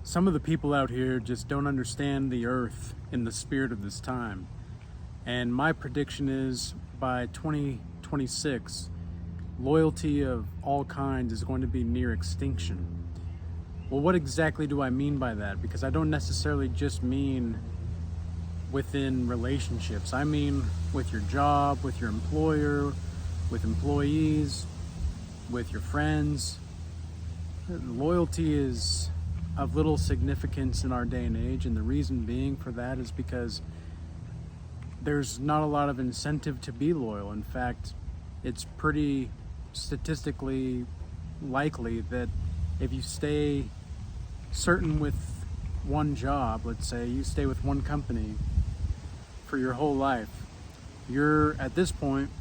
Some of the people out here just don't understand the earth in the spirit of this time. And my prediction is by 2026, loyalty of all kinds is going to be near extinction. Well, what exactly do I mean by that? Because I don't necessarily just mean within relationships. I mean with your job, with your employer, with employees, with your friends. Loyalty is of little significance in our day and age, and the reason being for that is because there's not a lot of incentive to be loyal. In fact, it's pretty statistically likely that if you stay certain with one job, let's say you stay with one company for your whole life, you're at this point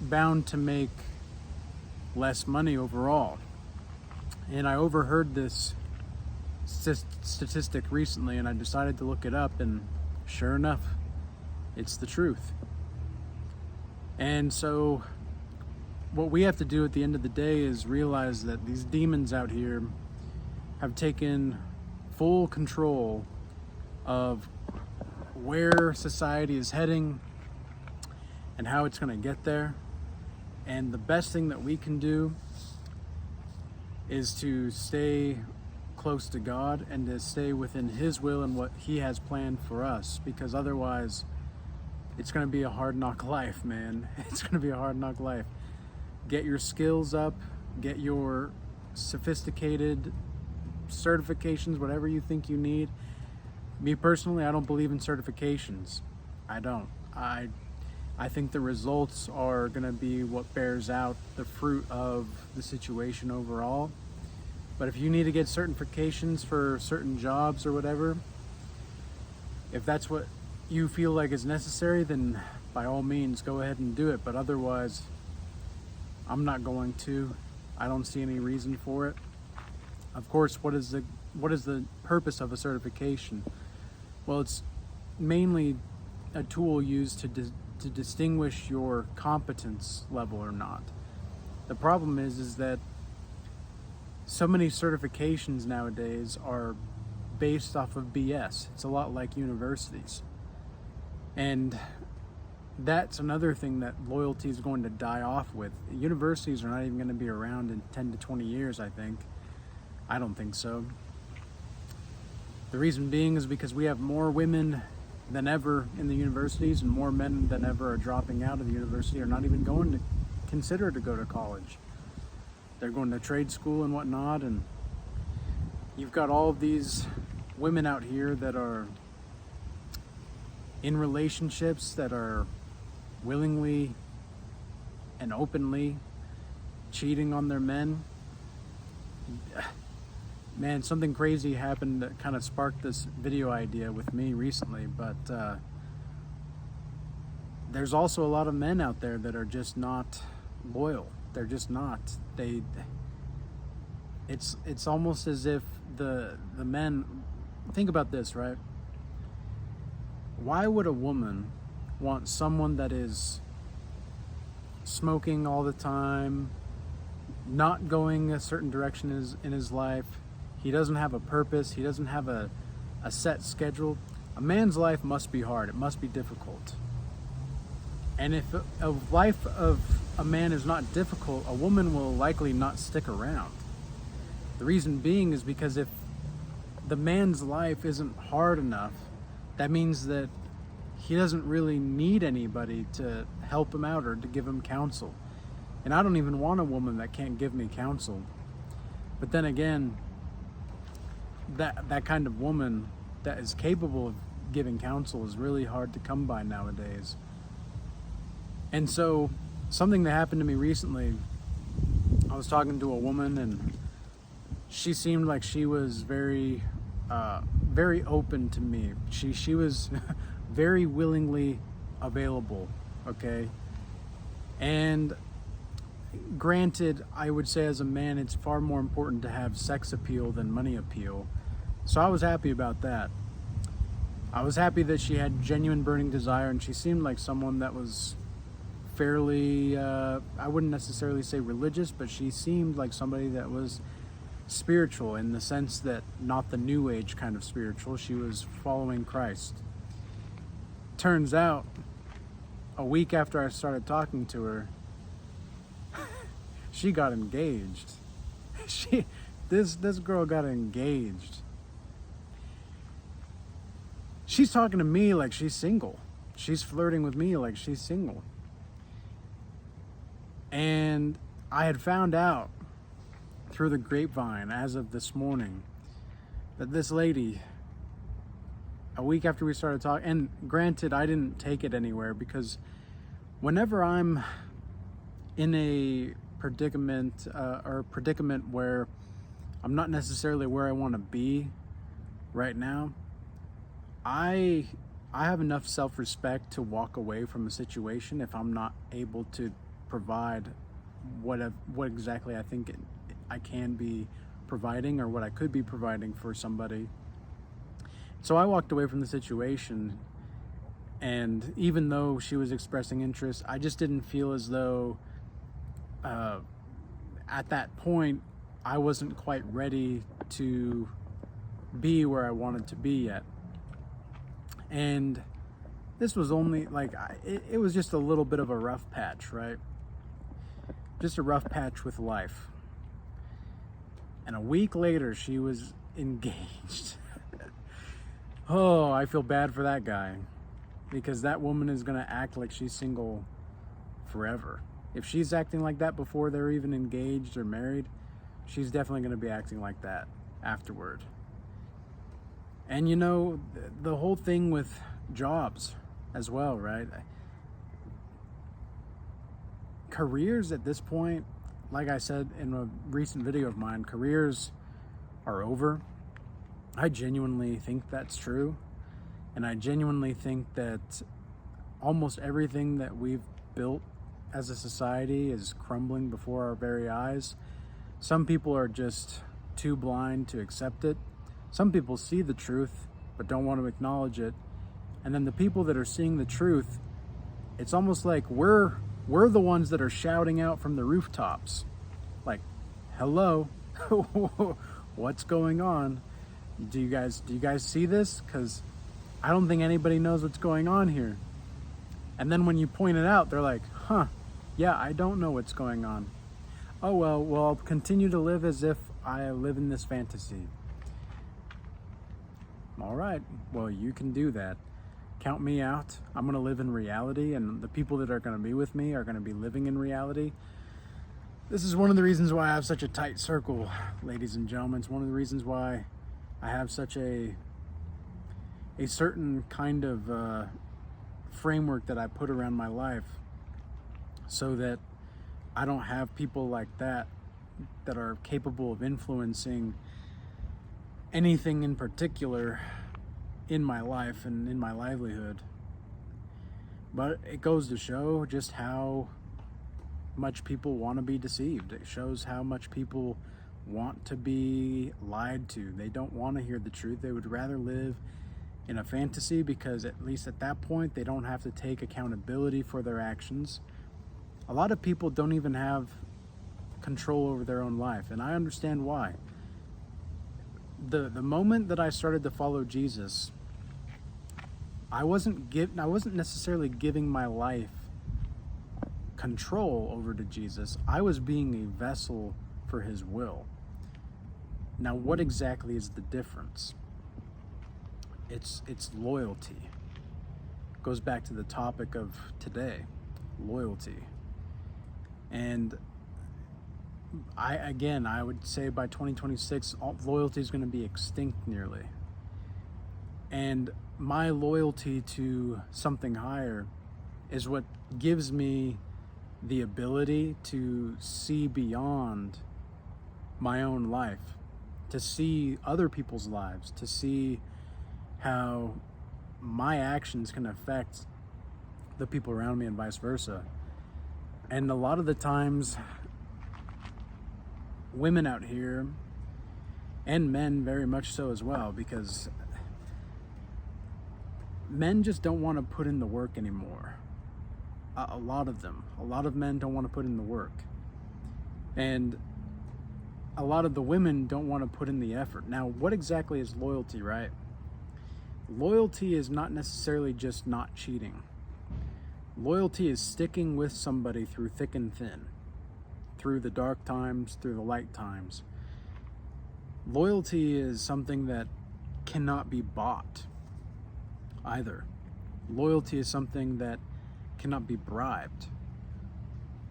bound to make less money overall. And I overheard this statistic recently, and I decided to look it up, and sure enough, it's the truth. And so what we have to do at the end of the day is realize that these demons out here have taken full control of where society is heading and how it's going to get there. And the best thing that we can do is to stay close to God and to stay within His will and what He has planned for us, because otherwise it's going to be a hard knock life, man. It's going to be a hard knock life. Get your skills up, get your sophisticated certifications, whatever you think you need. Me personally, I don't believe in certifications. I don't. I think the results are going to be what bears out the fruit of the situation overall. But if you need to get certifications for certain jobs or whatever, if that's what you feel like is necessary, then by all means go ahead and do it. But otherwise, I'm not going to. I don't see any reason for it. Of course, what is the purpose of a certification? Well, it's mainly a tool used to distinguish your competence level or not. The problem is that so many certifications nowadays are based off of BS. It's a lot like universities. And that's another thing that loyalty is going to die off with. Universities are not even going to be around in 10 to 20 years, I think. I don't think so. The reason being is because we have more women than ever in the universities, and more men than ever are dropping out of the university, or not even going to consider to go to college. They're going to trade school and whatnot, and you've got all of these women out here that are in relationships that are willingly and openly cheating on their men. Man, something crazy happened that kind of sparked this video idea with me recently, but there's also a lot of men out there that are just not loyal. They're just not. It's almost as if the men, think about this, right? Why would a woman want someone that is smoking all the time, not going a certain direction in his life? He doesn't have a purpose. He doesn't have a set schedule. A man's life must be hard. It must be difficult. And if a life of a man is not difficult, a woman will likely not stick around. The reason being is because if the man's life isn't hard enough, that means that he doesn't really need anybody to help him out or to give him counsel. And I don't even want a woman that can't give me counsel. But then again, that kind of woman that is capable of giving counsel is really hard to come by nowadays. And so something that happened to me recently, I was talking to a woman, and she seemed like she was very open to me. She was very willingly available, okay? And granted, I would say as a man, it's far more important to have sex appeal than money appeal. So I was happy about that. I was happy that she had genuine burning desire, and she seemed like someone that was fairly, I wouldn't necessarily say religious, but she seemed like somebody that was spiritual in the sense that not the new age kind of spiritual. She was following Christ. Turns out, a week after I started talking to her, she got engaged. This girl got engaged. She's talking to me like she's single. She's flirting with me like she's single. And I had found out through the grapevine as of this morning that this lady, a week after we started talking, and granted, I didn't take it anywhere, because whenever I'm in a predicament where I'm not necessarily where I want to be right now, I have enough self-respect to walk away from a situation if I'm not able to provide what exactly I think I can be providing, or what I could be providing for somebody. So I walked away from the situation, and even though she was expressing interest, I just didn't feel as though at that point I wasn't quite ready to be where I wanted to be yet. And this was only like, it was just a little bit of a rough patch, right? Just a rough patch with life. And a week later, she was engaged. Oh, I feel bad for that guy, because that woman is going to act like she's single forever. If she's acting like that before they're even engaged or married, she's definitely going to be acting like that afterward. And you know, the whole thing with jobs as well, right? Careers at this point, like I said in a recent video of mine, careers are over. I genuinely think that's true. And I genuinely think that almost everything that we've built as a society is crumbling before our very eyes. Some people are just too blind to accept it. Some people see the truth but don't want to acknowledge it. And then the people that are seeing the truth, it's almost like we're the ones that are shouting out from the rooftops, like, hello, what's going on? Do you guys see this? Because I don't think anybody knows what's going on here. And then when you point it out, they're like, yeah, I don't know what's going on. Oh, well, I'll continue to live as if I live in this fantasy. All right, well, you can do that. Count me out. I'm going to live in reality, and the people that are going to be with me are going to be living in reality. This is one of the reasons why I have such a tight circle, ladies and gentlemen. It's one of the reasons why I have such a certain kind of framework that I put around my life, so that I don't have people like that are capable of influencing anything in particular in my life and in my livelihood. But it goes to show just how much people want to be deceived. It shows how much people want to be lied to. They don't want to hear the truth. They would rather live in a fantasy, because at least at that point they don't have to take accountability for their actions. A lot of people don't even have control over their own life, and I understand why. The moment that I started to follow Jesus, I wasn't necessarily giving my life control over to Jesus. I was being a vessel for his will. Now, what exactly is the difference? It's loyalty. It goes back to the topic of today, loyalty. And I would say by 2026, loyalty is going to be extinct nearly. And my loyalty to something higher is what gives me the ability to see beyond my own life, to see other people's lives, to see how my actions can affect the people around me and vice versa. And a lot of the times, women out here, and men very much so as well, because men just don't want to put in the work anymore. A lot of men don't want to put in the work. And a lot of the women don't want to put in the effort. Now, what exactly is loyalty, right? Loyalty is not necessarily just not cheating. Loyalty is sticking with somebody through thick and thin, through the dark times, through the light times. Loyalty is something that cannot be bought either. Loyalty is something that cannot be bribed.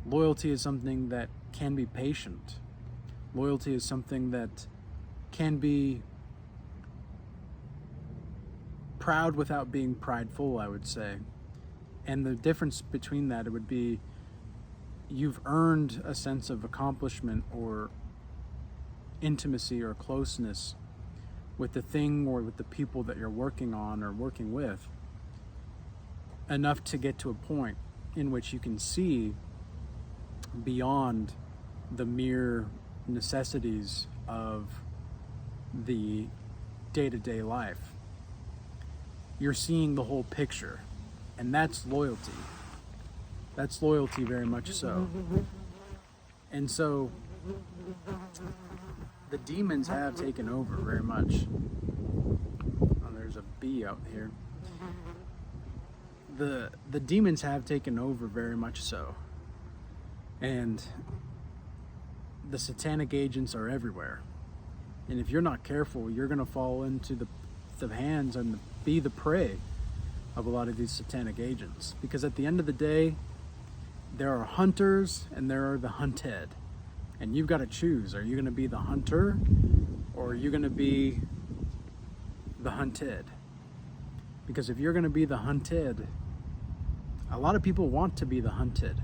Loyalty is something that can be patient. Loyalty is something that can be proud without being prideful, I would say. And the difference between that, it would be you've earned a sense of accomplishment or intimacy or closeness with the thing or with the people that you're working on or working with, enough to get to a point in which you can see beyond the mere necessities of the day-to-day life. You're seeing the whole picture, and that's loyalty. That's loyalty, very much so. And so the demons have taken over very much. Oh, there's a bee out here. The demons have taken over very much so. And the satanic agents are everywhere. And if you're not careful, you're going to fall into the hands and be the prey of a lot of these satanic agents. Because at the end of the day, there are hunters and there are the hunted. And you've got to choose. Are you going to be the hunter or are you going to be the hunted? Because if you're going to be the hunted, a lot of people want to be the hunted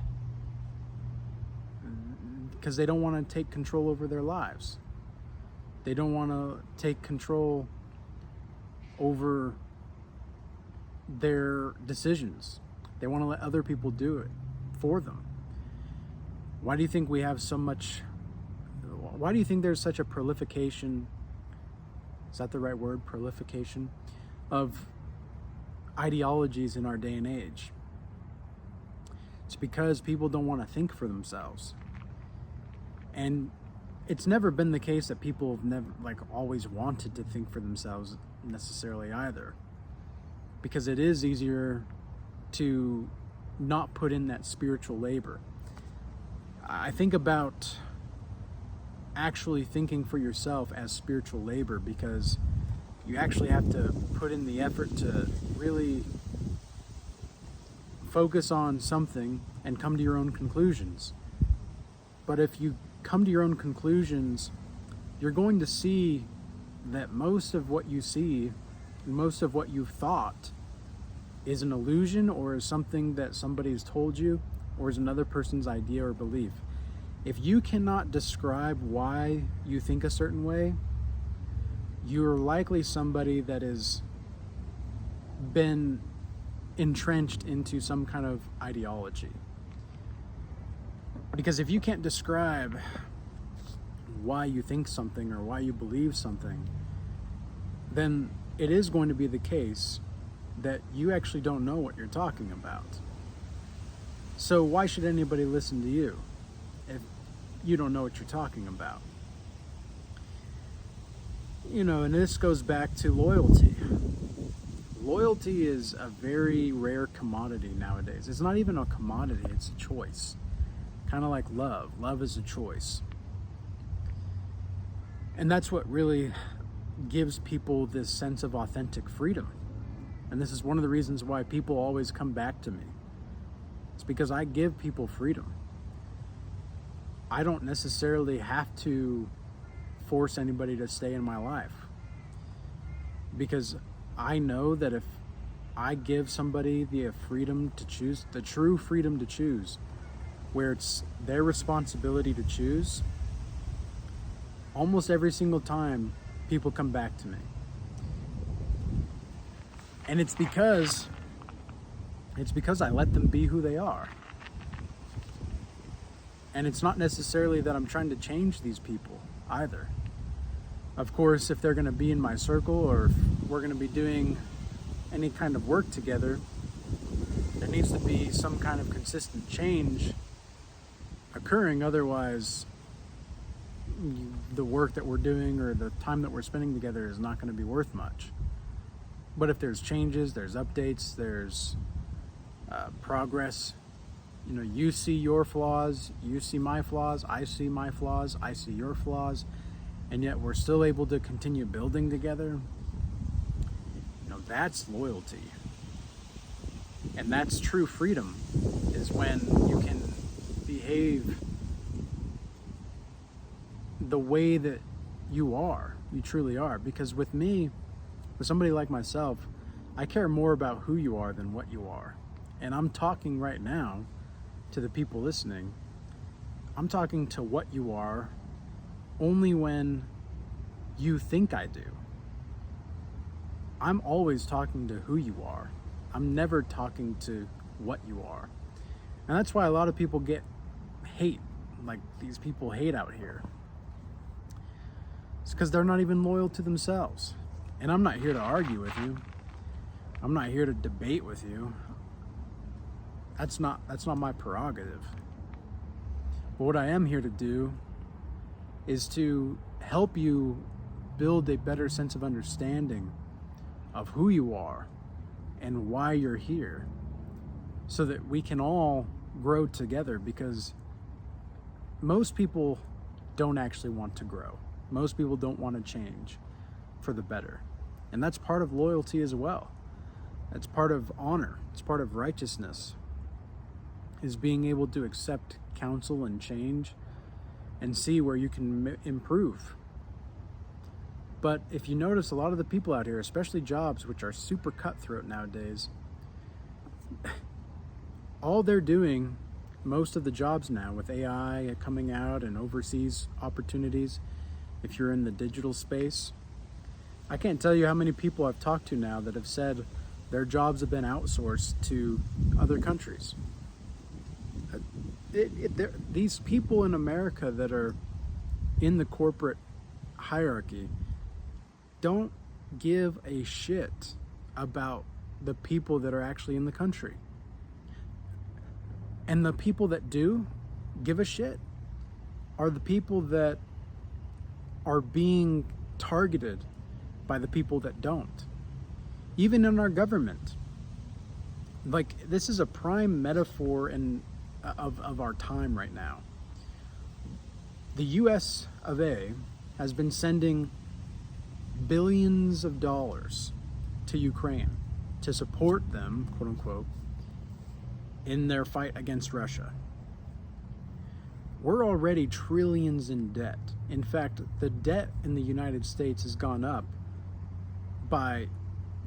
because they don't want to take control over their lives. They don't want to take control over their decisions. They want to let other people do it for them. Why do you think we have so much? Why do you think there's such a proliferation? Is that the right word? Proliferation of ideologies in our day and age. It's because people don't want to think for themselves. And it's never been the case that people have never, always wanted to think for themselves necessarily either. Because it is easier to not put in that spiritual labor. I think about actually thinking for yourself as spiritual labor, because you actually have to put in the effort to really focus on something and come to your own conclusions. But if you come to your own conclusions, you're going to see that most of what you see, most of what you've thought, is an illusion or is something that somebody has told you or is another person's idea or belief. If you cannot describe why you think a certain way, you're likely somebody that has been entrenched into some kind of ideology. Because if you can't describe why you think something or why you believe something, then it is going to be the case that you actually don't know what you're talking about. So why should anybody listen to you if you don't know what you're talking about? And this goes back to loyalty. Loyalty is a very rare commodity nowadays. It's not even a commodity, it's a choice. Kind of like love. Love is a choice. And that's what really gives people this sense of authentic freedom. And this is one of the reasons why people always come back to me. It's because I give people freedom. I don't necessarily have to force anybody to stay in my life. Because I know that if I give somebody the freedom to choose, the true freedom to choose, where it's their responsibility to choose, almost every single time people come back to me. And it's because I let them be who they are. And it's not necessarily that I'm trying to change these people either. Of course, if they're going to be in my circle or if we're going to be doing any kind of work together, there needs to be some kind of consistent change occurring. Otherwise, the work that we're doing or the time that we're spending together is not going to be worth much. But if there's changes, there's updates, there's progress, you see your flaws, you see my flaws, I see my flaws, I see your flaws, and yet we're still able to continue building together, that's loyalty. And that's true freedom, is when you can behave the way that you truly are. Because with somebody like myself, I care more about who you are than what you are. And I'm talking right now to the people listening. I'm talking to what you are only when you think I do. I'm always talking to who you are. I'm never talking to what you are. And that's why a lot of people get hate, like these people hate out here. It's because they're not even loyal to themselves. And I'm not here to argue with you. I'm not here to debate with you. That's not my prerogative. But what I am here to do is to help you build a better sense of understanding of who you are and why you're here, so that we can all grow together, because most people don't actually want to grow. Most people don't want to change for the better. And that's part of loyalty as well. That's part of honor. It's part of righteousness, is being able to accept counsel and change and see where you can improve. But if you notice, a lot of the people out here, especially jobs, which are super cutthroat nowadays, all they're doing, most of the jobs now with AI coming out and overseas opportunities, if you're in the digital space, I can't tell you how many people I've talked to now that have said their jobs have been outsourced to other countries. These people in America that are in the corporate hierarchy don't give a shit about the people that are actually in the country. And the people that do give a shit are the people that are being targeted by the people that don't. Even in our government. Like, this is a prime metaphor of our time right now. The US of A has been sending billions of dollars to Ukraine to support them, quote unquote, in their fight against Russia. We're already trillions in debt. In fact, the debt in the United States has gone up by,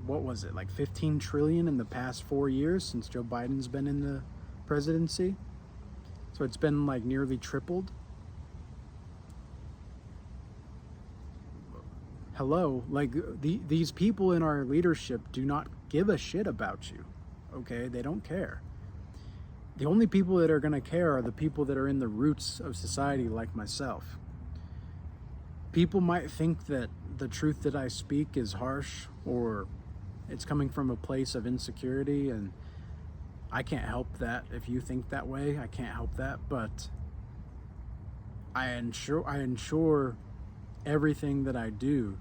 what was it, like 15 trillion in the past 4 years since Joe Biden's been in the presidency. So it's been like nearly tripled. Hello, like these people in our leadership do not give a shit about you, okay? They don't care. The only people that are going to care are the people that are in the roots of society, like myself. People might think that the truth that I speak is harsh, or it's coming from a place of insecurity, and I can't help that. If you think that way, I can't help that, but I ensure everything that I do,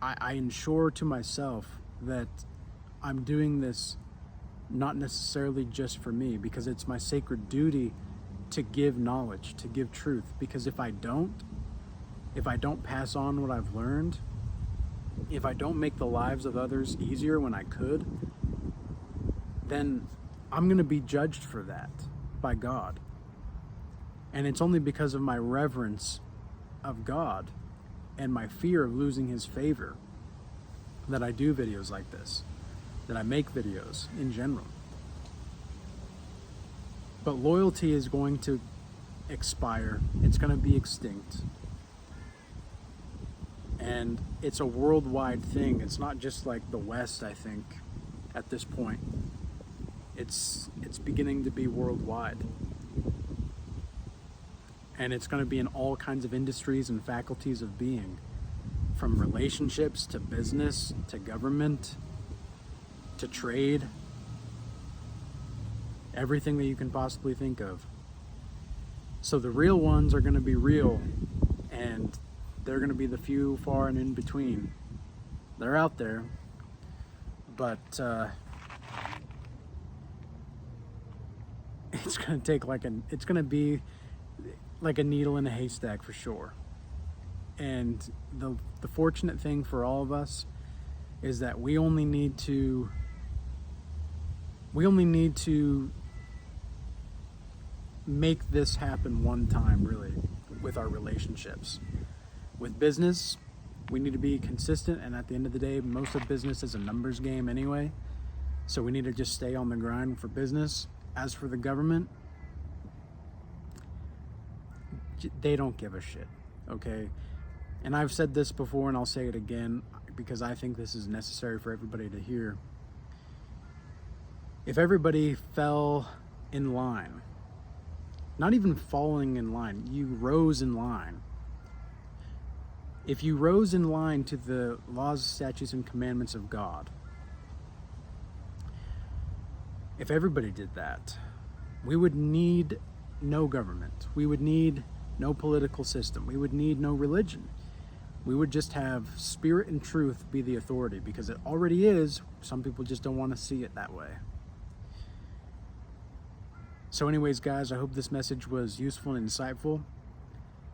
I ensure to myself that I'm doing this not necessarily just for me, because it's my sacred duty to give knowledge, to give truth. Because if I don't pass on what I've learned, if I don't make the lives of others easier when I could, then I'm going to be judged for that by God. And it's only because of my reverence of God and my fear of losing his favor that I do videos like this, that I make videos in general. But loyalty is going to expire. It's going to be extinct. And it's a worldwide thing. It's not just like the West, I think, at this point. It's beginning to be worldwide. And it's going to be in all kinds of industries and faculties of being, from relationships to business to government to trade, everything that you can possibly think of. So the real ones are going to be real, and they're going to be the few, far, and in between. They're out there, but it's going to take it's going to be like a needle in a haystack for sure. And the fortunate thing for all of us is that we only need to make this happen one time, really, with our relationships. With business, we need to be consistent, and at the end of the day, most of business is a numbers game anyway. So we need to just stay on the grind for business. As for the government, they don't give a shit, okay? And I've said this before, and I'll say it again because I think this is necessary for everybody to hear. If everybody fell in line, not even falling in line, you rose in line. If you rose in line to the laws, statutes, and commandments of God, if everybody did that, we would need no government. We would need no political system. We would need no religion. We would just have spirit and truth be the authority, because it already is. Some people just don't want to see it that way. So anyways, guys, I hope this message was useful and insightful.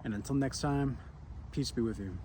And until next time, peace be with you.